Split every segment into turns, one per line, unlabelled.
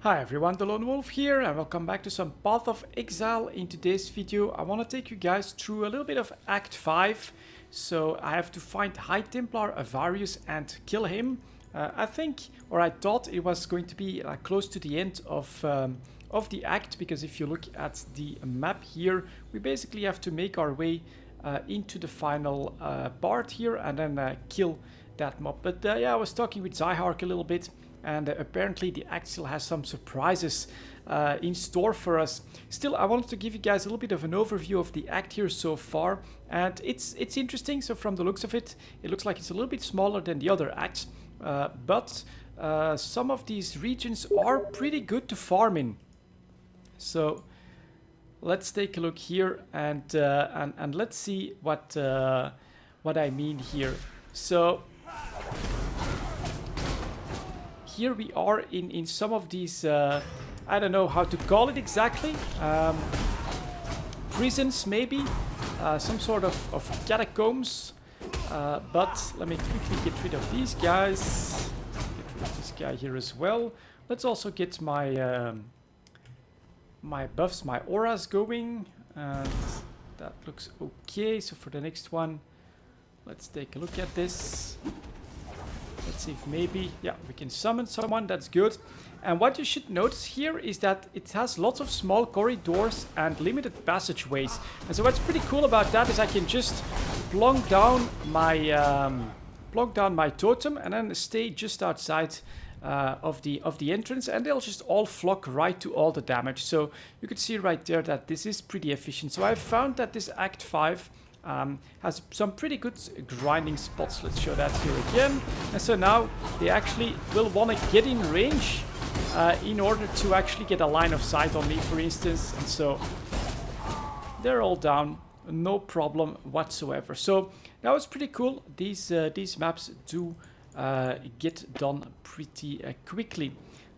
Hi everyone, delonewolf here and welcome back to some Path of Exile. In today's video I want to take you guys through a little bit of Act 5. So I have to find High Templar Avarius and kill him. I thought it was going to be close to the end of the act, because if you look at the map here, we basically have to make our way into the final part here and then kill that mob. But yeah, I was talking with Zyhark a little bit, and apparently the act still has some surprises in store for us. Still, I wanted to give you guys a little bit of an overview of the act here so far, and it's interesting. So from the looks of it, it looks like it's a little bit smaller than the other acts, but some of these regions are pretty good to farm in. So let's take a look here and let's see what I mean here. So here we are in some of these, I don't know how to call it exactly, prisons maybe, some sort of catacombs, but let me quickly get rid of these guys, get rid of this guy here as well. Let's also get my my buffs, my auras going, and that looks okay. So for the next one, let's take a look at this. Let's see if maybe, yeah, we can summon someone. That's good. And what you should notice here is that it has lots of small corridors and limited passageways. And so what's pretty cool about that is I can just plonk down my totem and then stay just outside of the entrance, and they'll just all flock right to all the damage. So you can see right there that this is pretty efficient. So I've found that this Act 5 has some pretty good grinding spots. Let's show that here again. And so now they actually will want to get in range in order to actually get a line of sight on me, for instance. And so they're all down, no problem whatsoever. So that was pretty cool. These maps do get done pretty quickly.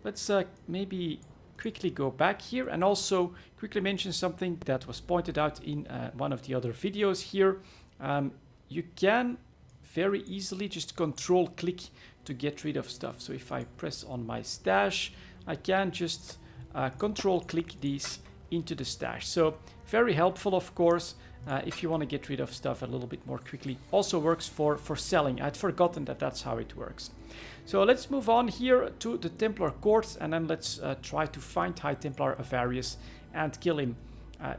Let's maybe quickly go back here and also quickly mention something that was pointed out in one of the other videos here. You can very easily just control click to get rid of stuff. So if I press on my stash, I can just control click these into the stash. So very helpful, of course, if you want to get rid of stuff a little bit more quickly. Also works for selling. I'd forgotten that that's how it works. So let's move on here to the Templar Courts, and then let's try to find High Templar Avarius and kill him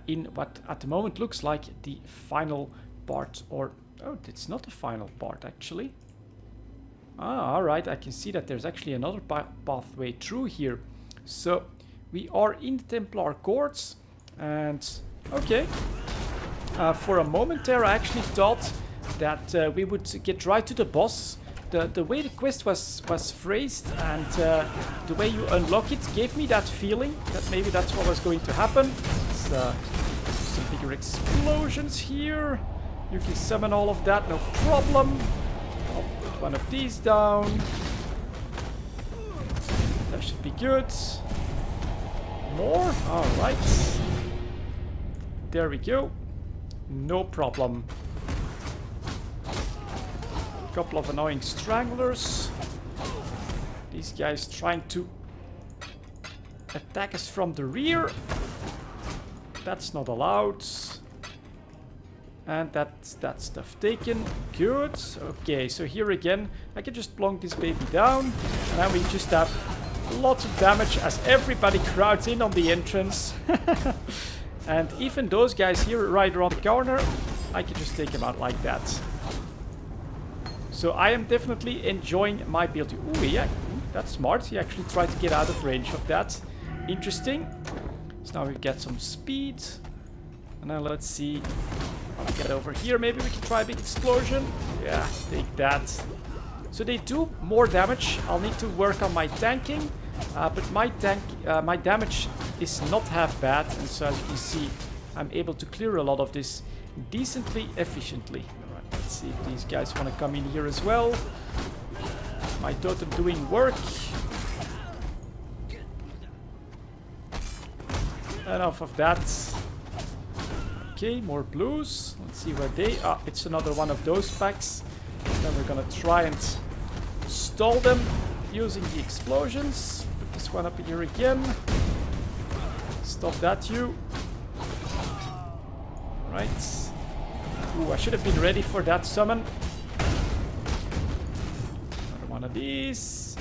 in what at the moment looks like the final part. Or, oh, it's not the final part actually. Ah, alright, I can see that there's actually another pathway through here. So we are in the Templar Courts, and okay. For a moment there I actually thought that we would get right to the boss. The way the quest was phrased and the way you unlock it gave me that feeling that maybe that's what was going to happen. Some bigger explosions here. You can summon all of that, no problem. I'll put one of these down. That should be good. More? Alright. There we go. No problem. Couple of annoying stranglers. These guys trying to attack us from the rear. That's not allowed. And that's that stuff taken. Good. Okay, so here again, I can just plonk this baby down. And then we just have lots of damage as everybody crowds in on the entrance. And even those guys here right around the corner, I can just take them out like that. So I am definitely enjoying my build. Ooh, yeah, that's smart. He actually tried to get out of range of that. Interesting. So now we get some speed. And now let's see. I'll get over here. Maybe we can try a big explosion. Yeah, take that. So they do more damage. I'll need to work on my tanking. But my damage is not half bad. And so as you can see, I'm able to clear a lot of this decently efficiently. Let's see if these guys want to come in here as well. My totem doing work. Enough of that. Okay, more blues. Let's see where they are. It's another one of those packs. Then we're gonna try and stall them using the explosions. This one up here again. Stop that, you. Right. Ooh, I should have been ready for that summon. Another one of these.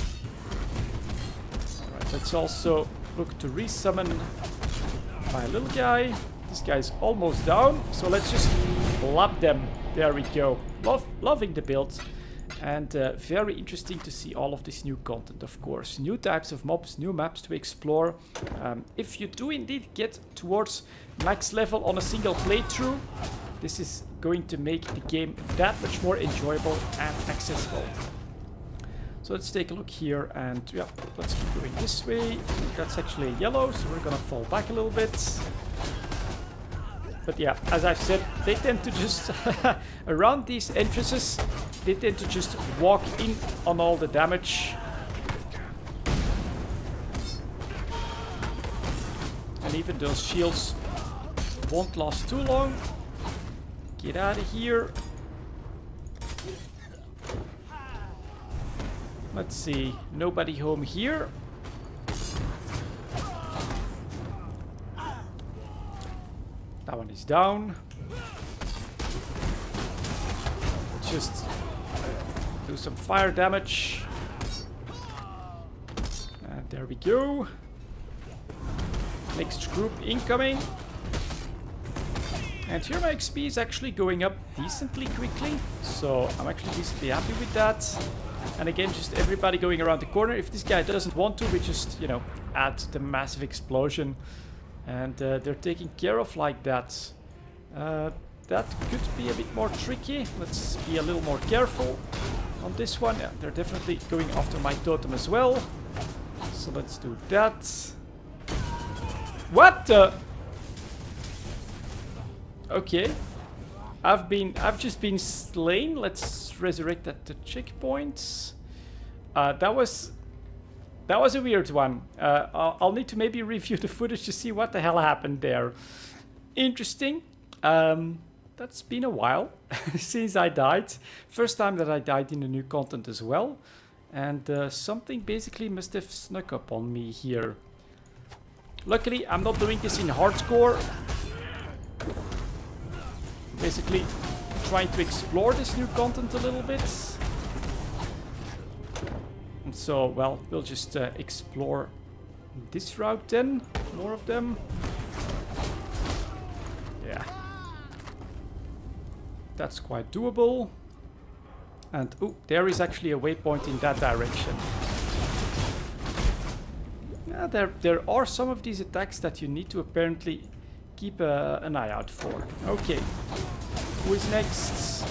Alright, let's also look to resummon my little guy. This guy's almost down, so let's just lap them. There we go. Loving the build. And very interesting to see all of this new content, of course. New types of mobs, new maps to explore. If you do indeed get towards max level on a single playthrough, this is going to make the game that much more enjoyable and accessible. So let's take a look here, and yeah, let's keep going this way. That's actually a yellow, so we're gonna fall back a little bit. But yeah, as I've said, they tend to just, around these entrances, they tend to just walk in on all the damage. And even those shields won't last too long. Get out of here. Let's see, nobody home here. That one is down. Just do some fire damage. And there we go. Next group incoming. And here my XP is actually going up decently quickly. So I'm actually decently happy with that. And again, just everybody going around the corner. If this guy doesn't want to, we just, you know, add the massive explosion. And they're taken care of like that. That could be a bit more tricky. Let's be a little more careful on this one. Yeah, they're definitely going after my totem as well. So let's do that. What the? Okay. I've just been slain. Let's resurrect at the checkpoints. That was a weird one. I'll need to maybe review the footage to see what the hell happened there. Interesting. That's been a while since I died. First time that I died in the new content as well. And something basically must have snuck up on me here. Luckily, I'm not doing this in hardcore. Basically trying to explore this new content a little bit. And so, well, we'll just explore this route then. More of them. Yeah. That's quite doable. And, oh, there is actually a waypoint in that direction. Yeah, there are some of these attacks that you need to apparently keep an eye out for. Okay. Who is next?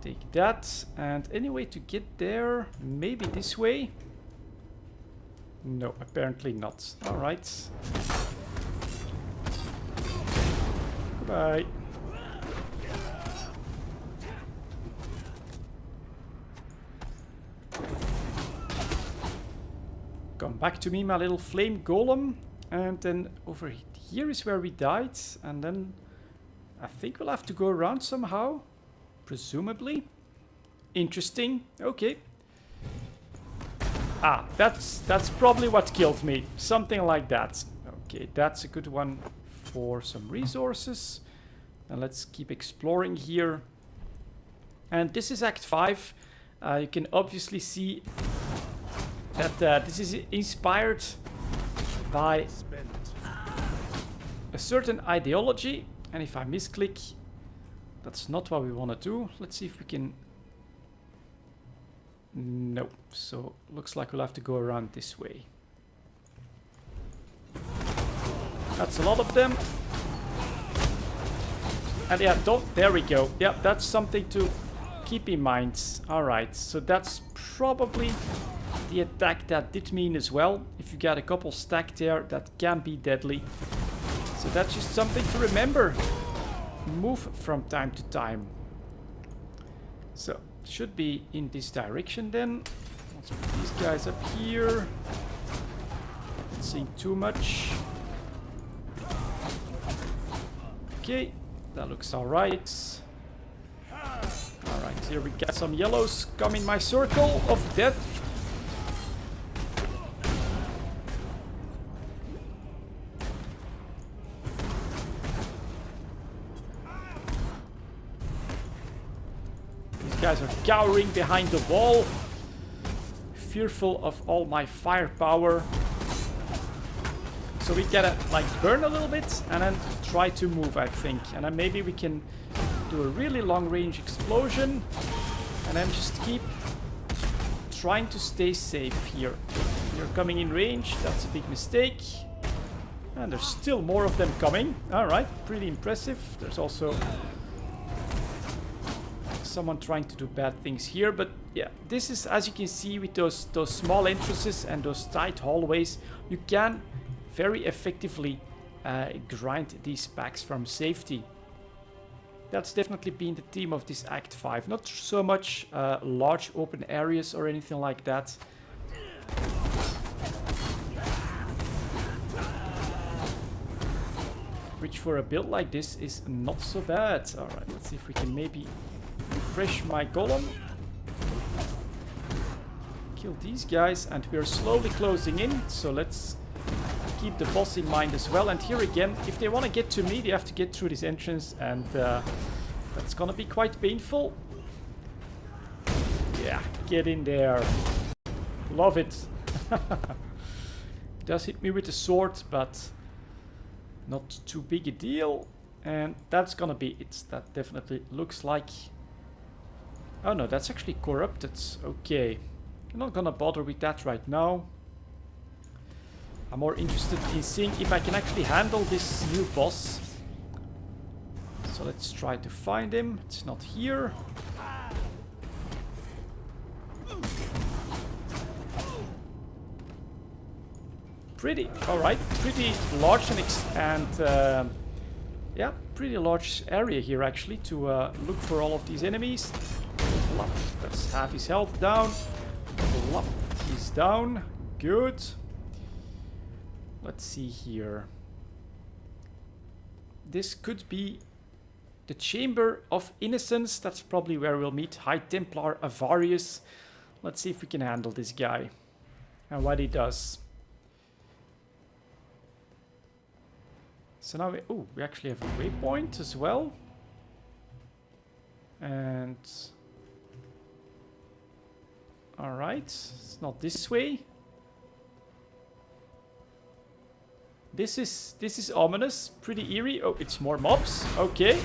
Take that. And any way to get there? Maybe this way? No, apparently not. Alright. Goodbye. Come back to me, my little flame golem. And then over here is where we died. And then I think we'll have to go around somehow. Presumably. Interesting. Okay. Ah, that's probably what killed me. Something like that. Okay, that's a good one for some resources. And let's keep exploring here. And this is Act 5. You can obviously see that this is inspired by a certain ideology. And if I misclick, that's not what we want to do. Let's see if we can... Nope. So looks like we'll have to go around this way. That's a lot of them. And yeah, there we go. Yeah, that's something to keep in mind. Alright, so that's probably the attack that did mean as well. If you got a couple stacked there, that can be deadly. So that's just something to remember. Move from time to time. So, should be in this direction then. Let's put these guys up here. Not seeing too much. Okay, that looks alright. Alright, here we got some yellows. Come in my circle of death. guys are cowering behind the wall, fearful of all my firepower. So we gotta like burn a little bit and then try to move, I think. And then maybe we can do a really long range explosion and then just keep trying to stay safe here. You're coming in range, that's a big mistake. And there's still more of them coming. Alright, pretty impressive. There's also someone trying to do bad things here, but yeah, this is, as you can see, with those small entrances and those tight hallways, you can very effectively grind these packs from safety. That's definitely been the theme of this Act 5. Not so much large open areas or anything like that. Which for a build like this is not so bad. Alright, let's see if we can maybe refresh my golem. Kill these guys, and we are slowly closing in, so let's keep the boss in mind as well. And here again, if they want to get to me, they have to get through this entrance, and that's gonna be quite painful. Yeah, get in there. Love it. Does hit me with the sword, but not too big a deal. And that's gonna be it. That definitely looks like... Oh no, that's actually corrupted. Okay. I'm not gonna bother with that right now. I'm more interested in seeing if I can actually handle this new boss. So let's try to find him. It's not here. Alright, pretty large and yeah, pretty large area here actually to look for all of these enemies. That's half his health down. He's down. Good. Let's see here. This could be the Chamber of Innocence. That's probably where we'll meet High Templar Avarius. Let's see if we can handle this guy and what he does. So now we actually have a waypoint as well. And alright, it's not this way. This is ominous, pretty eerie. Oh, it's more mobs. Okay.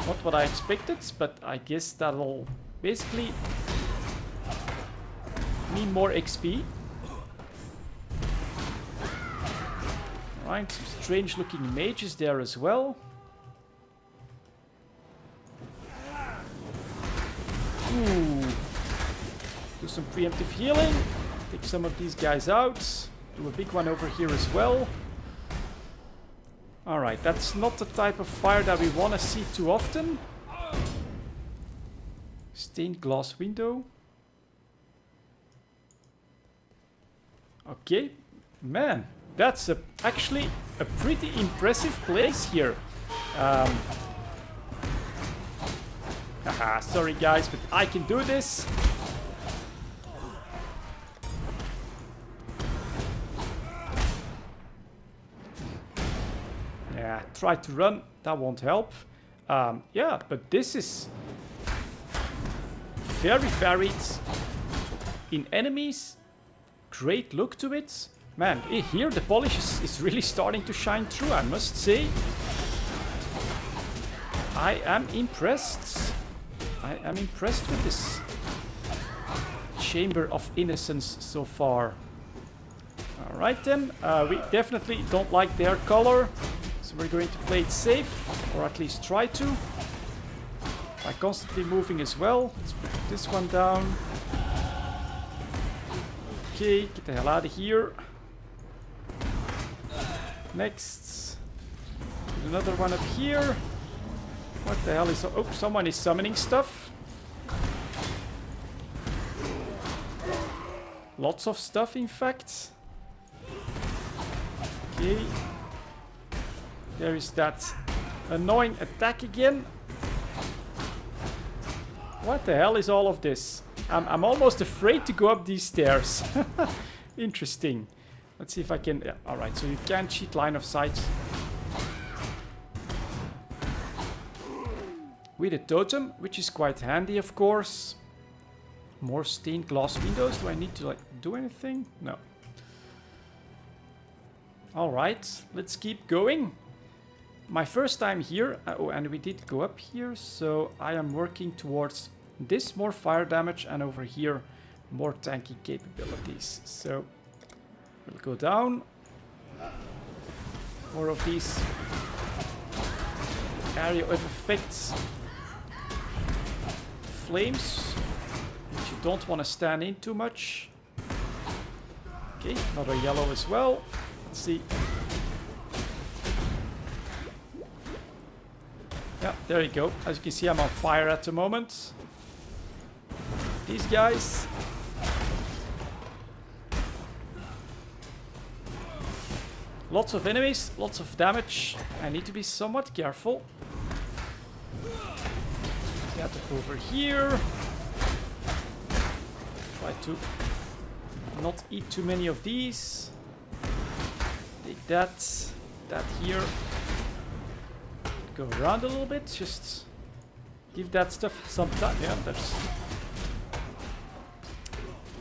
Not what I expected, but I guess that'll basically mean more XP. Right, some strange looking mages there as well. Ooh. Do some preemptive healing. Take some of these guys out. Do a big one over here as well. Alright, that's not the type of fire that we want to see too often. Stained glass window. Okay, man, that's actually a pretty impressive place here. Haha, sorry guys, but I can do this. Yeah, try to run, that won't help. Yeah, but this is very varied in enemies. Great look to it. Man, here the polish is really starting to shine through, I must say. I am impressed. I am impressed with this Chamber of Innocence so far. Alright then, we definitely don't like their color. So we're going to play it safe, or at least try to. By constantly moving as well. Let's put this one down. Okay, get the hell out of here. Next. Put another one up here. What the hell is... Oh, someone is summoning stuff. Lots of stuff, in fact. Okay. There is that annoying attack again. What the hell is all of this? I'm almost afraid to go up these stairs. Interesting. Let's see if I can... Yeah, alright, so you can cheat line of sight. with a totem, which is quite handy, of course. More stained glass windows. Do I need to like do anything? No. All right, let's keep going. My first time here. Oh, and we did go up here, so I am working towards this more fire damage, and over here more tanky capabilities. So we'll go down. More of these area of effects. Flames, which you don't want to stand in too much. Okay, another yellow as well. Let's see. Yeah, there you go. As you can see, I'm on fire at the moment. These guys. Lots of enemies, lots of damage. I need to be somewhat careful. Get over here. Try to not eat too many of these. Take that. That here. Go around a little bit. Just give that stuff some time. Yeah, there's...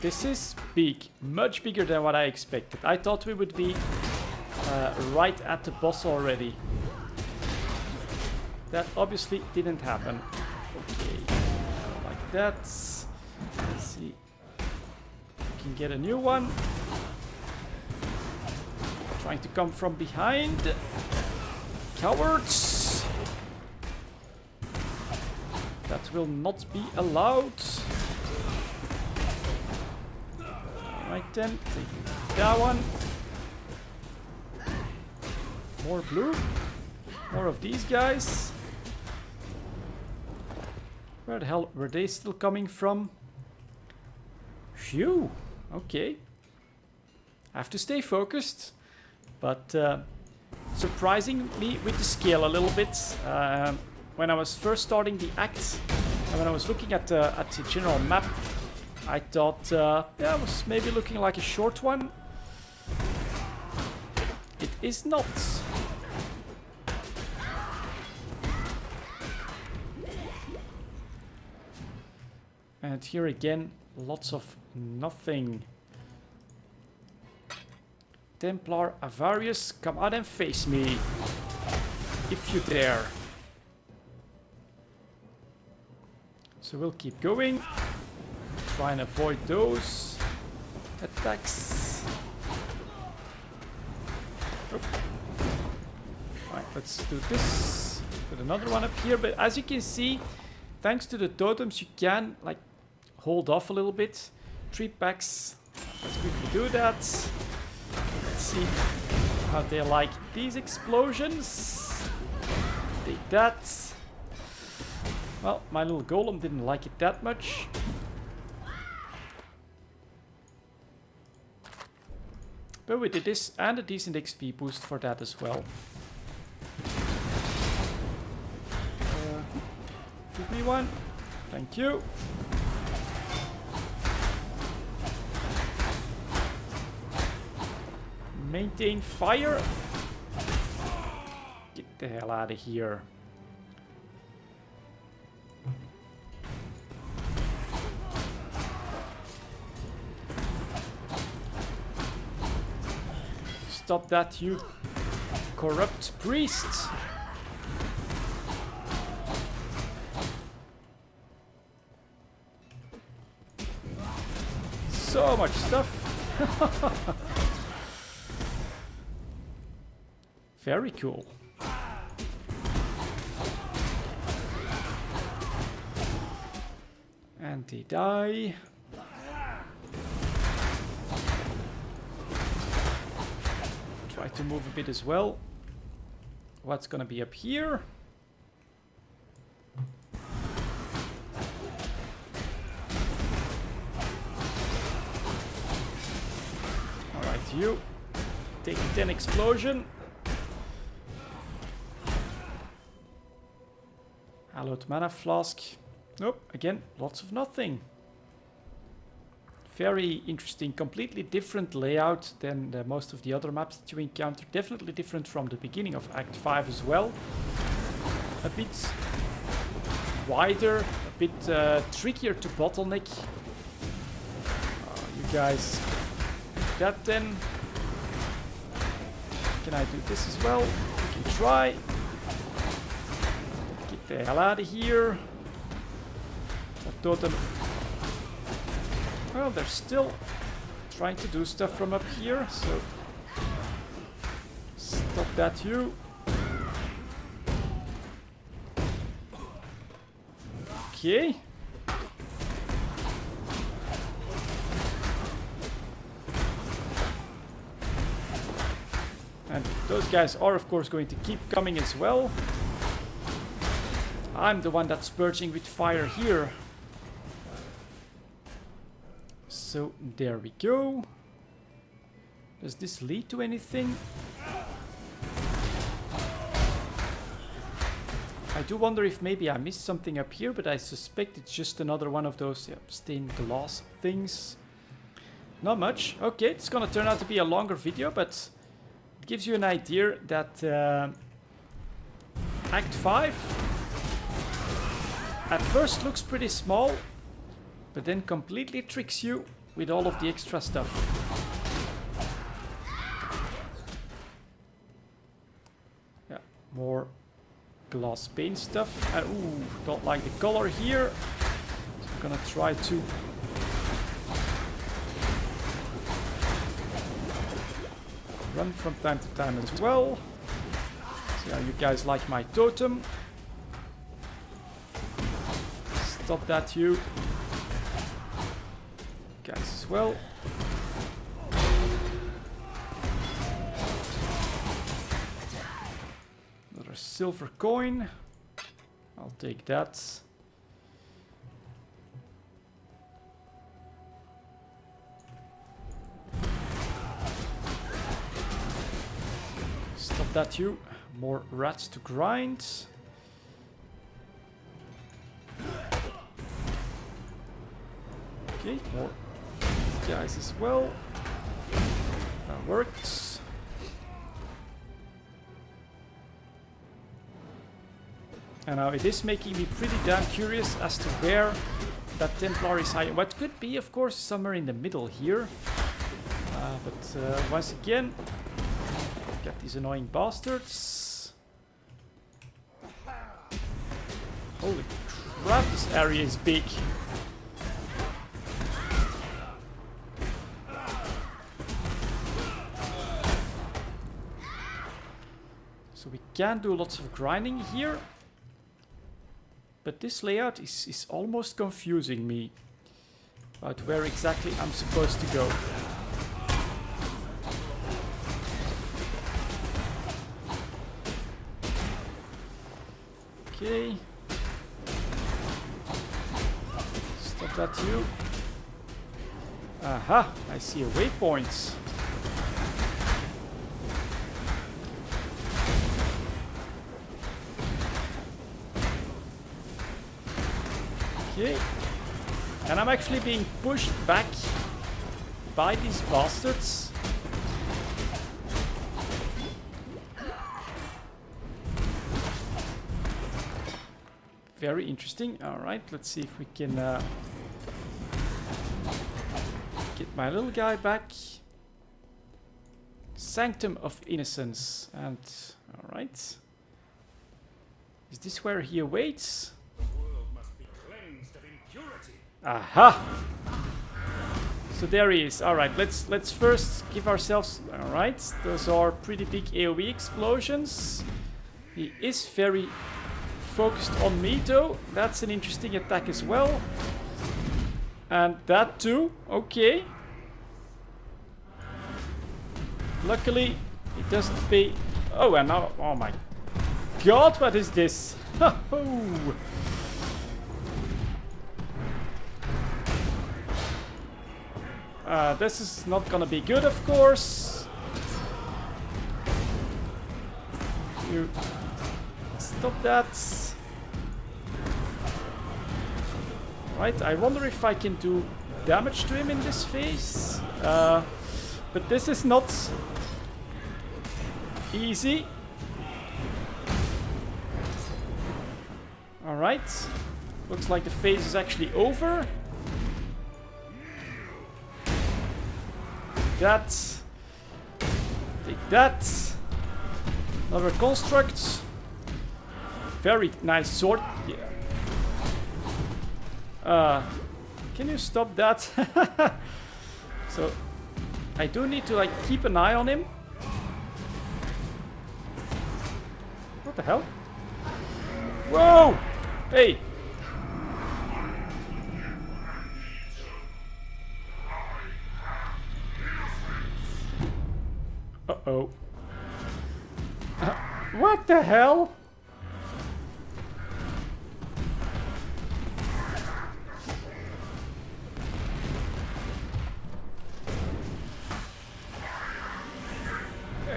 This is big. Much bigger than what I expected. I thought we would be right at the boss already. That obviously didn't happen. Okay, like that. Let's see. We can get a new one. Trying to come from behind. Cowards! That will not be allowed. Alright then, take that one. More blue. More of these guys. Where the hell were they still coming from? Phew. Okay. I have to stay focused. But surprisingly with the scale a little bit. When I was first starting the act, and when I was looking at the general map, I thought, yeah, it was maybe looking like a short one. It is not. And here again, lots of nothing. Templar Avarius, come out and face me. If you dare. So we'll keep going. Try and avoid those attacks. Oh. Right, let's do this. Put another one up here. But as you can see, thanks to the totems, you can like hold off a little bit. 3 packs. Let's quickly do that. Let's see how they like these explosions. Take that. Well, my little golem didn't like it that much. But we did this and a decent XP boost for that as well. Give me one. Thank you. Maintain fire. Get the hell out of here. Stop that, you corrupt priest. So much stuff. Very cool. And they die. Try to move a bit as well. What's gonna be up here? Alright, you. Take 10 explosion. Hallowed mana flask. Nope, again, lots of nothing. Very interesting, completely different layout than most of the other maps that you encounter. Definitely different from the beginning of Act 5 as well. A bit wider, a bit trickier to bottleneck. You guys do that then. Can I do this as well? We can try. Get the hell out of here. That totem. Well, they're still trying to do stuff from up here, so stop that, you. Okay. And those guys are of course going to keep coming as well. I'm the one that's purging with fire here. So there we go. Does this lead to anything? I do wonder if maybe I missed something up here, but I suspect it's just another one of those stained glass things. Not much. Okay, it's gonna turn out to be a longer video, but it gives you an idea that Act 5 at first looks pretty small, but then completely tricks you with all of the extra stuff. Yeah, more glass pane stuff. Ooh, don't like the color here. So I'm gonna try to run from time to time as well. See how you guys like my totem. Stop that, you guys as well. Another silver coin. I'll take that. Stop that, you. More rats to grind. Okay, more guys as well. That works. And now it is making me pretty damn curious as to where that Templar is hiding. What could be, of course, somewhere in the middle here. But once again, got these annoying bastards. Holy crap, this area is big. So we can do lots of grinding here. But this layout is almost confusing me about where exactly I'm supposed to go. Okay. Stop that, you. Aha, I see a waypoint. Okay. And I'm actually being pushed back by these bastards. Very interesting. Alright, let's see if we can get my little guy back. Sanctum of Innocence. And, alright. Is this where he awaits?
The world must be cleansed of impurity.
Aha! So there he is. Alright, let's first give ourselves... Alright, those are pretty big AoE explosions. He is very focused on me though. That's an interesting attack as well. And that too. Okay. Luckily, it doesn't pay... Oh, and now... Oh my god, what is this? This is not gonna be good, of course. You... Stop that. Right, I wonder if I can do damage to him in this phase. But this is not easy. Alright. Looks like the phase is actually over. That. Take that. Another construct. Very nice sword. Yeah. Can you stop that? So I do need to like keep an eye on him. What the hell? Whoa! Hey! Uh-oh. What the hell?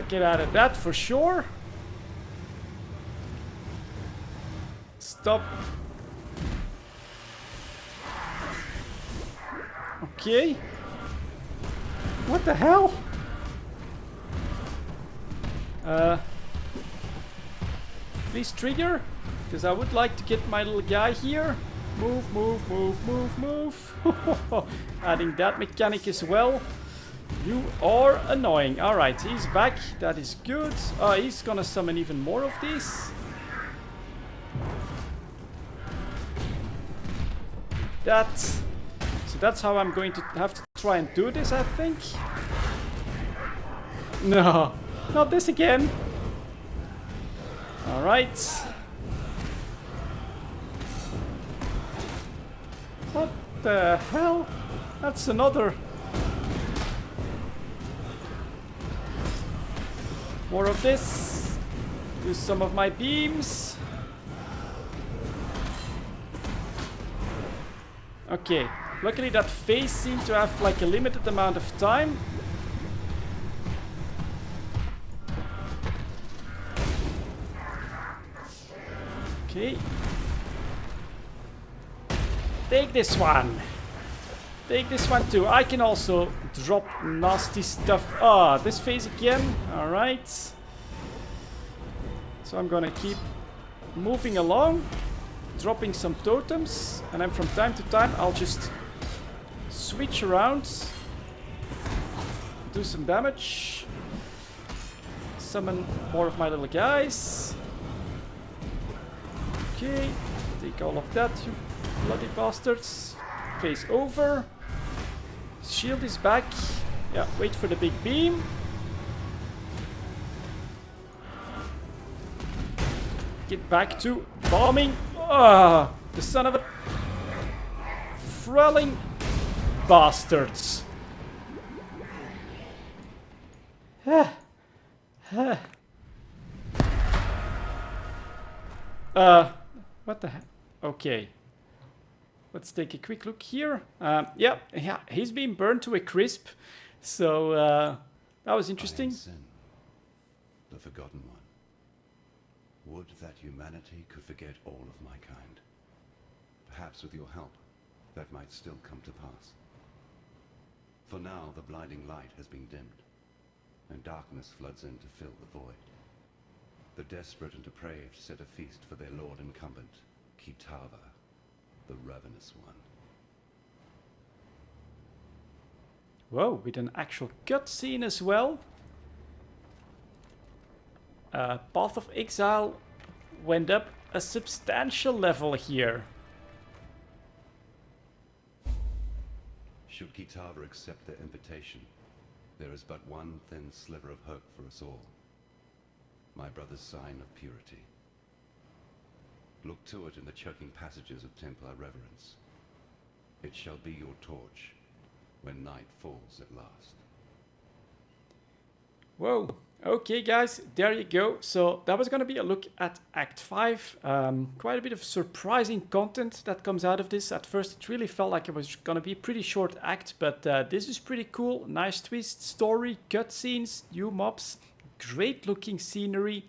Get out of that for sure. Stop. Okay. What the hell? Please trigger, because I would like to get my little guy here. Move, move, move, move, move. Adding that mechanic as well. You are annoying. Alright, he's back. That is good. He's gonna summon even more of these. So that's how I'm going to have to try and do this, I think. No, not this again. Alright. What the hell? That's another... More of this. Use some of my beams. Okay. Luckily that phase seemed to have like a limited amount of time. Okay. Take this one. Take this one too. I can also drop nasty stuff. This phase again. Alright. So I'm gonna keep moving along, dropping some totems, and then from time to time I'll just switch around, do some damage, summon more of my little guys. Okay, take all of that, you bloody bastards. Phase over. Shield is back. Yeah, wait for the big beam. Get back to bombing. The son of a thralling bastards. What the heck? Okay. Let's take a quick look here. Yeah, he's been burned to a crisp. So that was interesting.
Sin, the forgotten one. Would that humanity could forget all of my kind. Perhaps with your help, that might still come to pass. For now, the blinding light has been dimmed, and darkness floods in to fill the void. The desperate and depraved set a feast for their lord incumbent, Kitava, the ravenous one.
Whoa, with an actual cutscene as well. Path of Exile went up a substantial level here.
Should Kitava accept their invitation, there is but one thin sliver of hope for us all. My brother's sign of purity. Look to it in the choking passages of Templar reverence. It shall be your torch when night falls at last.
Whoa. Okay, guys, there you go. So that was going to be a look at Act 5. Quite a bit of surprising content that comes out of this. At first, it really felt like it was going to be a pretty short act, but this is pretty cool. Nice twist, story, cutscenes, new mobs, great looking scenery.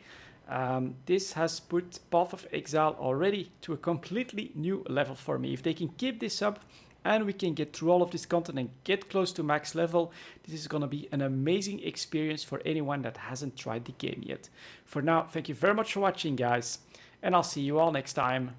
This has put Path of Exile already to a completely new level for me. If they can keep this up, and we can get through all of this content and get close to max level, this is going to be an amazing experience for anyone that hasn't tried the game yet. For now, thank you very much for watching, guys, and I'll see you all next time.